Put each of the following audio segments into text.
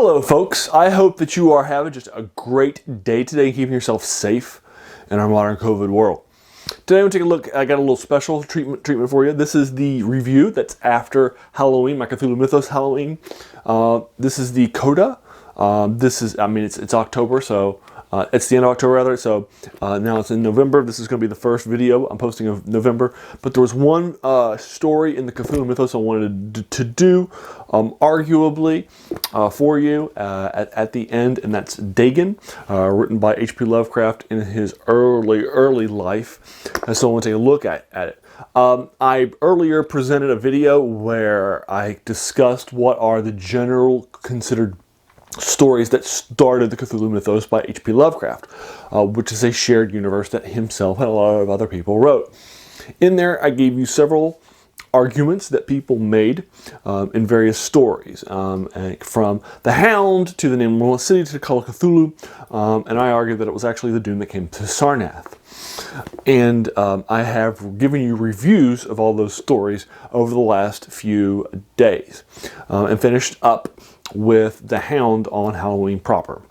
Hello folks, I hope that you are having just a great day today, keeping yourself safe in our modern COVID world. Today we'll take a look, I got a little special treatment for you. This is the review that's after Halloween, my Cthulhu Mythos Halloween. This is the Coda. It's October, so it's the end of October rather, so now it's in November. This is going to be the first video I'm posting of November, but there was one story in the Cthulhu Mythos I wanted to do, arguably, for you at the end, and that's Dagon, written by H.P. Lovecraft in his early life, and so I want to take a look at it. I earlier presented a video where I discussed what are the general considered stories that started the Cthulhu Mythos by H.P. Lovecraft, which is a shared universe that himself and a lot of other people wrote. In there, I gave you several arguments that people made in various stories, from the Hound to the Nameless City to Call of Cthulhu, and I argued that it was actually the doom that came to Sarnath. And I have given you reviews of all those stories over the last few days, and finished up with the Hound on Halloween proper.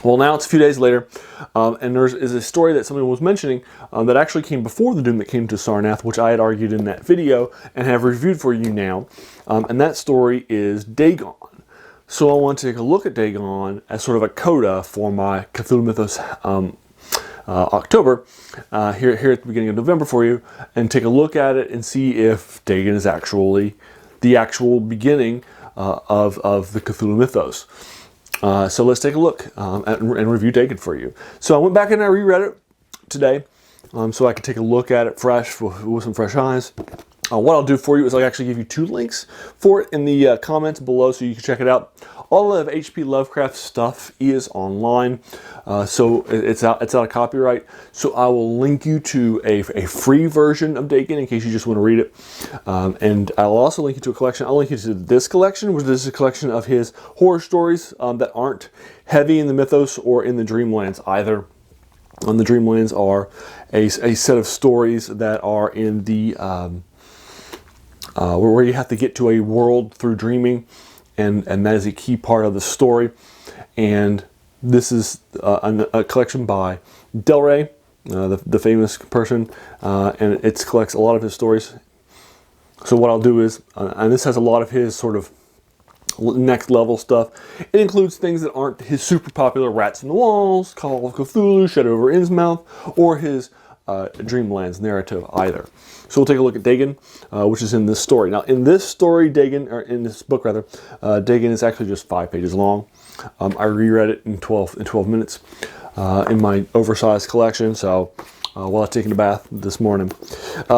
Well, now it's a few days later, and there is a story that someone was mentioning that actually came before the doom that came to Sarnath, which I had argued in that video and have reviewed for you now, and that story is Dagon. So I want to take a look at Dagon as sort of a coda for my Cthulhu Mythos October here at the beginning of November for you, and take a look at it and see if Dagon is actually the actual beginning of the Cthulhu Mythos. So let's take a look and review Dagon for you. So I went back and I reread it today, so I could take a look at it fresh with some fresh eyes. What I'll do for you is I'll actually give you two links for it in the comments below so you can check it out. All of H.P. Lovecraft stuff is online, so it's out of copyright. So I will link you to a free version of Dagon in case you just want to read it. And I'll also link you to a collection. I'll link you to this collection, which is a collection of his horror stories that aren't heavy in the mythos or in the Dreamlands either. The Dreamlands are a set of stories that are in the where you have to get to a world through dreaming, and that is a key part of the story. And this is a collection by Del Rey, the famous person, and it collects a lot of his stories. So what I'll do is, and this has a lot of his sort of next level stuff. It includes things that aren't his super popular Rats in the Walls, Call of Cthulhu, Shadow over Innsmouth, or his Dreamlands narrative either. So we'll take a look at Dagon, which is in this story. Now, in this story, in this book rather, Dagon is actually just 5 pages long. I reread it in 12 minutes in my oversized collection. So while I was taking a bath this morning,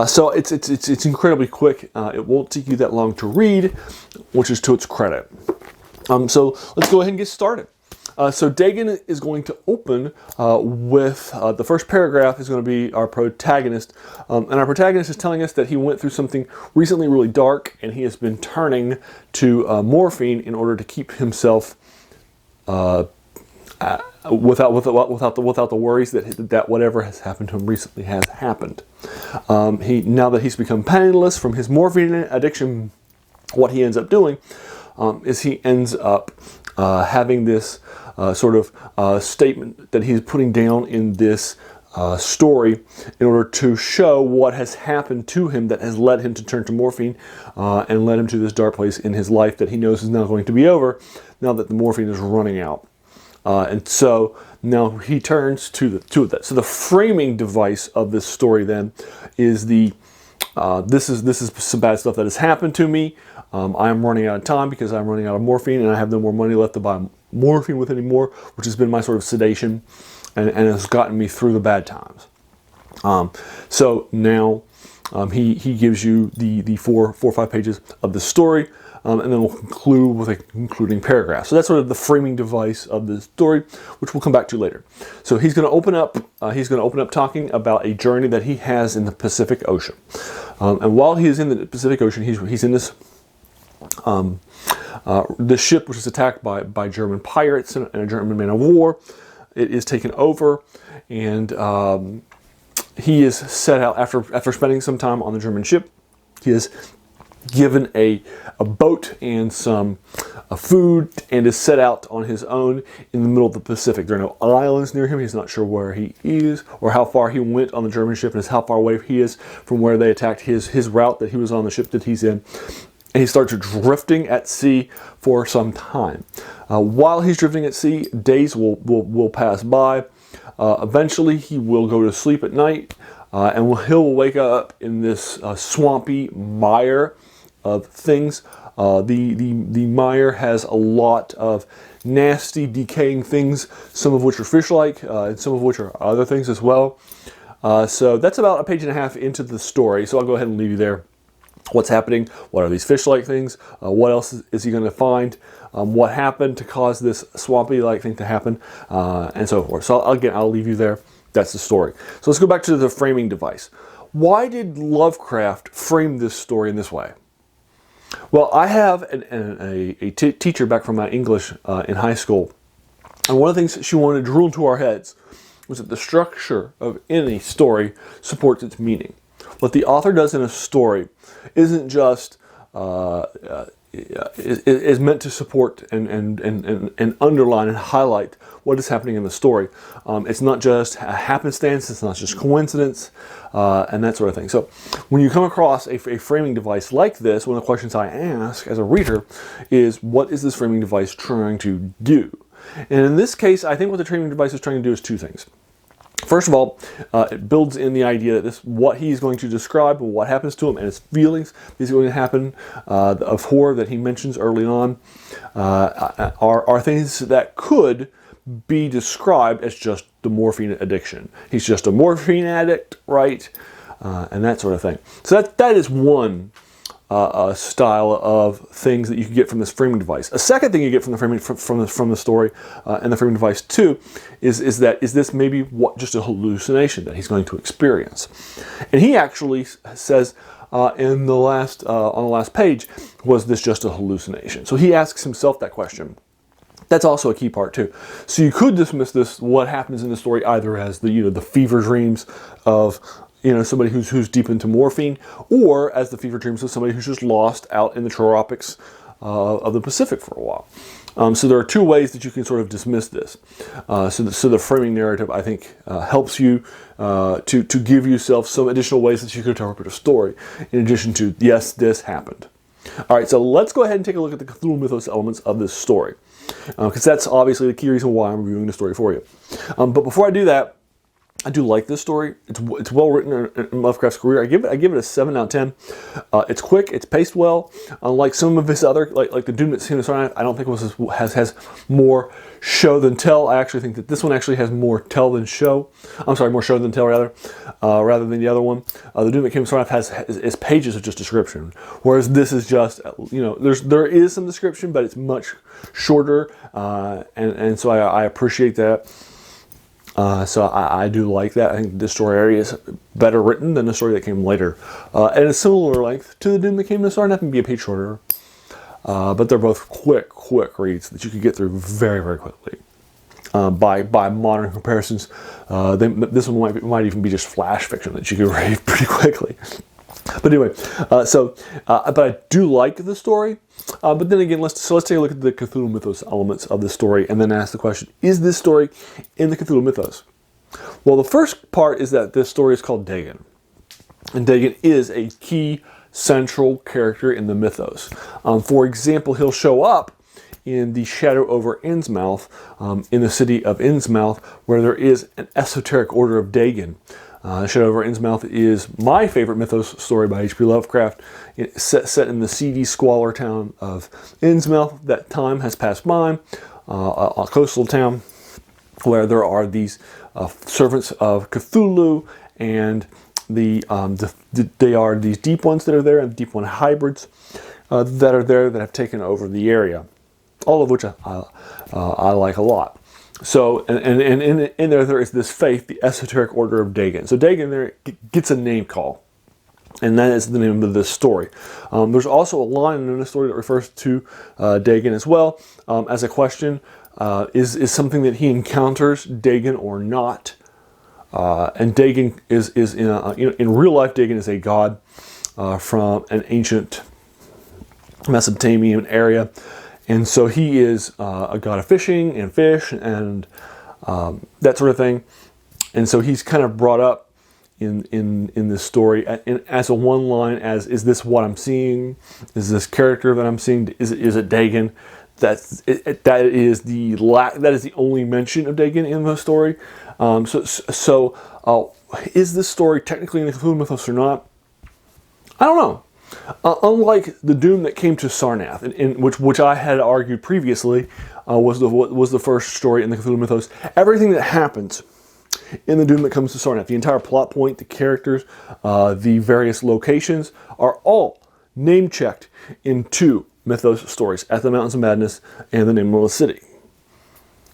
so it's incredibly quick. It won't take you that long to read, which is to its credit. So let's go ahead and get started. So Dagon is going to open with the first paragraph is going to be our protagonist. And our protagonist is telling us that he went through something recently really dark, and he has been turning to morphine in order to keep himself without the worries that whatever has happened to him recently has happened. Now that he's become penniless from his morphine addiction, what he ends up doing is he ends up having this sort of statement that he's putting down in this story in order to show what has happened to him that has led him to turn to morphine and led him to this dark place in his life that he knows is now going to be over now that the morphine is running out. And so now he turns to that. So the framing device of this story then is this is some bad stuff that has happened to me. I am running out of time because I'm running out of morphine, and I have no more money left to buy morphine with anymore, which has been my sort of sedation and has gotten me through the bad times. So now he gives you the four or 5 pages of the story, and then we'll conclude with a concluding paragraph. So that's sort of the framing device of the story, which we'll come back to later. So he's going to open up. He's going to open up talking about a journey that he has in the Pacific Ocean, and while he is in the Pacific Ocean, he's in this. The ship, which is attacked by German pirates and a German man of war, it is taken over, and he is set out after spending some time on the German ship. He is given a boat and some food, and is set out on his own in the middle of the Pacific. There are no islands near him. He's not sure where he is or how far he went on the German ship, and how far away he is from where they attacked his route that he was on, the ship that he's in. And he starts drifting at sea for some time. While he's drifting at sea, days will pass by. Eventually, he will go to sleep at night, and he'll wake up in this swampy mire of things. The mire has a lot of nasty, decaying things, some of which are fish-like, and some of which are other things as well. So that's about a page and a half into the story, so I'll go ahead and leave you there. What's happening? What are these fish-like things? What else is he going to find? What happened to cause this swampy-like thing to happen? And so forth. So again, I'll leave you there. That's the story. So let's go back to the framing device. Why did Lovecraft frame this story in this way? Well, I have a teacher back from my English in high school, and one of the things she wanted to drill into our heads was that the structure of any story supports its meaning. What the author does in a story isn't just is meant to support and underline and highlight what is happening in the story. It's not just a happenstance, it's not just coincidence, and that sort of thing. So when you come across a framing device like this, one of the questions I ask as a reader is, what is this framing device trying to do? And in this case, I think what the framing device is trying to do is two things. First of all, it builds in the idea that what he's going to describe, what happens to him, and his feelings is going to happen of horror that he mentions early on, are things that could be described as just the morphine addiction. He's just a morphine addict, right? And that sort of thing. So that is one style of things that you can get from this framing device. A second thing you get from the framing from the story and the framing device too is this maybe just a hallucination that he's going to experience? And he actually says in the last on the last page, was this just a hallucination? So he asks himself that question. That's also a key part too. So you could dismiss what happens in the story either as the fever dreams of somebody who's deep into morphine, or as the fever dreams of somebody who's just lost out in the tropics of the Pacific for a while. So there are two ways that you can sort of dismiss this. So the framing narrative, I think, helps you to give yourself some additional ways that you can interpret a story, in addition to, yes, this happened. All right, so let's go ahead and take a look at the Cthulhu Mythos elements of this story, because that's obviously the key reason why I'm reviewing the story for you. But before I do that, I do like this story. It's well written in Lovecraft's career. I give it a 7 out of 10. It's quick. It's paced well. Unlike some of his other, like the Doom that Came to Sarnath, I don't think it has more show than tell. I actually think that this one actually has more tell than show. I'm sorry, more show than tell rather than the other one. The Doom that Came to Sarnath is pages of just description, whereas this is just there is some description, but it's much shorter, and so I appreciate that. So I do like that. I think this story is better written than the story that came later. And a similar length to the Doom that Came to Sarnath, maybe a page shorter. But they're both quick reads that you can get through very, very quickly. By modern comparisons, this one might even be just flash fiction that you can read pretty quickly. But anyway, but I do like the story. But then again, let's take a look at the Cthulhu Mythos elements of the story, and then ask the question: is this story in the Cthulhu Mythos? Well, the first part is that this story is called Dagon, and Dagon is a key central character in the mythos. For example, he'll show up in the Shadow over Innsmouth, in the city of Innsmouth, where there is an esoteric order of Dagon. Shadow over Innsmouth is my favorite mythos story by H.P. Lovecraft. It's set in the seedy squalor town of Innsmouth. That time has passed by, a coastal town where there are these servants of Cthulhu, and they are these deep ones that are there, and deep one hybrids that are there that have taken over the area. All of which I like a lot. So, and in there is this faith, the esoteric order of Dagon. So Dagon there gets a name call, and that is the name of this story. There's also a line in the story that refers to Dagon as well, as a question: is something that he encounters Dagon or not? And Dagon is in real life, Dagon is a god from an ancient Mesopotamian area. And so he is a god of fishing and fish and that sort of thing. And so he's kind of brought up in this story as a one line as, is this what I'm seeing? Is this character that I'm seeing? Is it Dagon? That is the only mention of Dagon in the story. Is this story technically in the Cthulhu mythos or not? I don't know. Unlike the doom that came to Sarnath, which I had argued previously was the first story in the Cthulhu mythos, everything that happens in the doom that comes to Sarnath, the entire plot point, the characters, the various locations, are all name-checked in two mythos stories, At the Mountains of Madness and The Nameless City.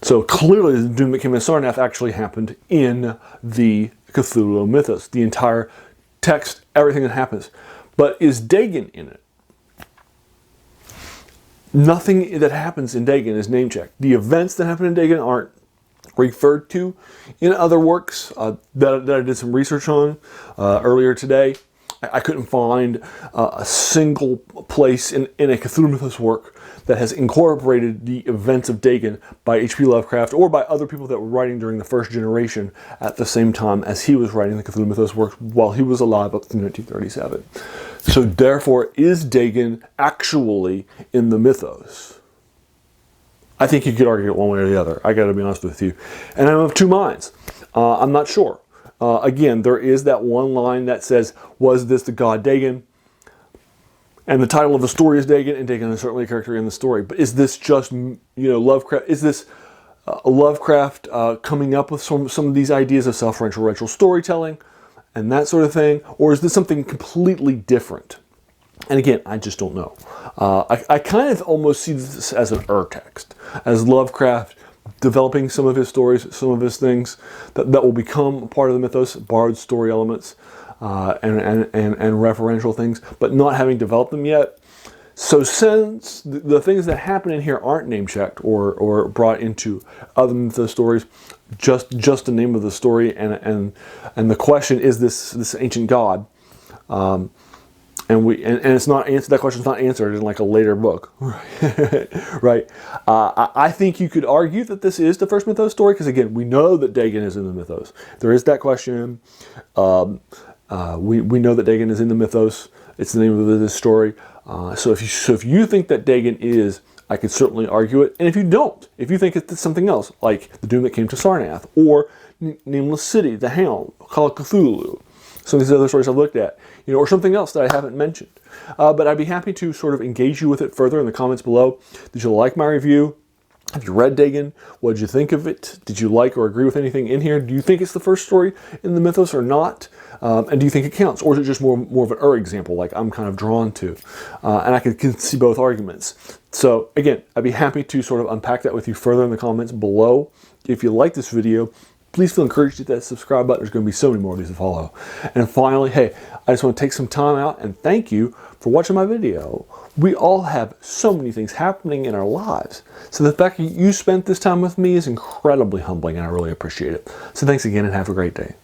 So clearly the doom that came to Sarnath actually happened in the Cthulhu mythos. The entire text, everything that happens. But is Dagon in it? Nothing that happens in Dagon is name-checked. The events that happen in Dagon aren't referred to in other works that I did some research on earlier today. I couldn't find a single place in a Cthulhu mythos work that has incorporated the events of Dagon by H.P. Lovecraft or by other people that were writing during the first generation at the same time as he was writing the Cthulhu mythos work while he was alive up to 1937. So therefore, is Dagon actually in the mythos? I think you could argue it one way or the other. I got to be honest with you. And I'm of two minds. I'm not sure. Again, there is that one line that says, was this the god Dagon? And the title of the story is Dagon, and Dagon is certainly a character in the story. But is this just, Lovecraft? Is this Lovecraft coming up with some of these ideas of self-referential storytelling and that sort of thing? Or is this something completely different? And again, I just don't know. I kind of almost see this as an text, as Lovecraft developing some of his stories, some of his things that will become part of the mythos, borrowed story elements and referential things, but not having developed them yet. So since the things that happen in here aren't name-checked or brought into other mythos stories, just the name of the story and the question, is this ancient god? And it's not answered. That question's not answered in like a later book, right? I think you could argue that this is the first mythos story because again, we know that Dagon is in the mythos. There is that question. We know that Dagon is in the mythos. It's the name of this story. So if you think that Dagon is, I could certainly argue it. And if you don't, if you think it's something else, like the doom that came to Sarnath or Nameless City, the Hound, Call of Cthulhu, some of these other stories I've looked at, or something else that I haven't mentioned. But I'd be happy to sort of engage you with it further in the comments below. Did you like my review? Have you read Dagon? What did you think of it? Did you like or agree with anything in here? Do you think it's the first story in the mythos or not? And do you think it counts? Or is it just more of an example like I'm kind of drawn to? And I can see both arguments. So again, I'd be happy to sort of unpack that with you further in the comments below. If you like this video, please feel encouraged to hit that subscribe button. There's going to be so many more of these to follow. And finally, hey, I just want to take some time out and thank you for watching my video. We all have so many things happening in our lives. So the fact that you spent this time with me is incredibly humbling and I really appreciate it. So thanks again and have a great day.